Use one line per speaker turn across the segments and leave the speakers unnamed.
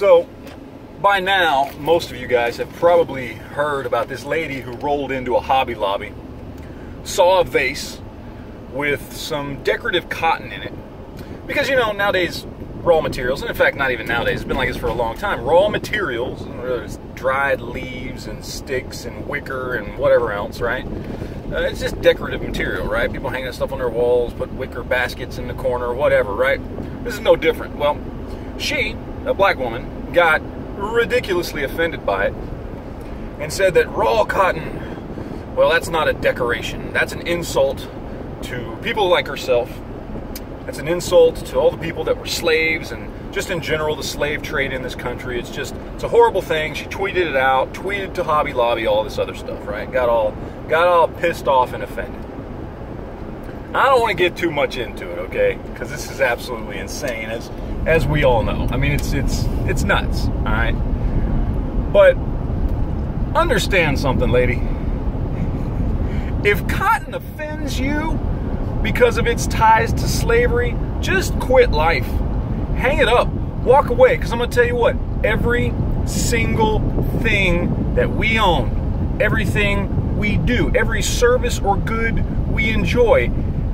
So, by now, most of you guys have probably heard about this lady who rolled into a Hobby Lobby, saw a vase with some decorative cotton in it. Because, you know, nowadays, raw materials, and in fact, not even nowadays, it's been like this for a long time, raw materials, whether it's dried leaves and sticks and wicker and whatever else, right? It's just decorative material, right? People hang that stuff on their walls, put wicker baskets in the corner, whatever, right? This is no different. Well, she, a black woman, got ridiculously offended by it and said that raw cotton, well, that's not a decoration. That's an insult to people like herself. That's an insult to all the people that were slaves and just in general the slave trade in this country. It's a horrible thing. She tweeted it out, tweeted to Hobby Lobby, all this other stuff, right? Got all pissed off and offended. I don't want to get too much into it, okay? Because this is absolutely insane, as we all know. I mean, it's nuts, all right? But understand something, lady. If cotton offends you because of its ties to slavery, just quit life. Hang it up. Walk away, because I'm going to tell you what, every single thing that we own, everything we do, every service or good we enjoy,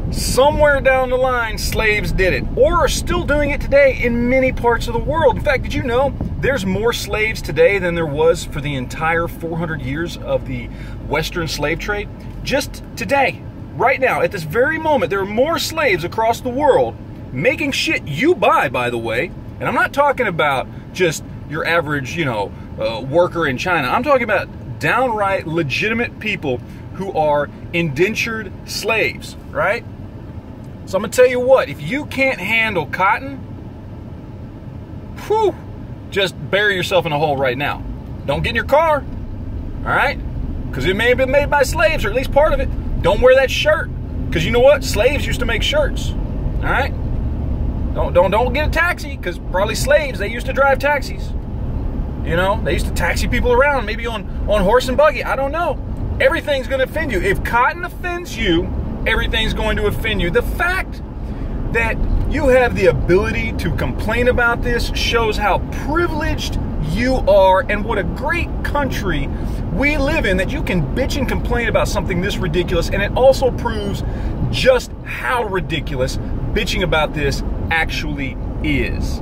somewhere down the line, slaves did it, or are still doing it today in many parts of the world. In fact, did you know there's more slaves today than there was for the entire 400 years of the Western slave trade? Just today. Right now, at this very moment, there are more slaves across the world making shit you buy, by the way. And I'm not talking about just your average, worker in China. I'm talking about downright legitimate people who are indentured slaves, right? So I'm going to tell you what, if you can't handle cotton, whew, just bury yourself in a hole right now. Don't get in your car, all right? Because it may have been made by slaves, or at least part of it. Don't wear that shirt, because you know what? Slaves used to make shirts. All right? Don't get a taxi, because probably slaves, they used to drive taxis. You know, they used to taxi people around, maybe on horse and buggy. I don't know. Everything's going to offend you. If cotton offends you, everything's going to offend you. The fact that you have the ability to complain about this shows how privileged you are and what a great country we live in, that you can bitch and complain about something this ridiculous, and it also proves just how ridiculous bitching about this actually is.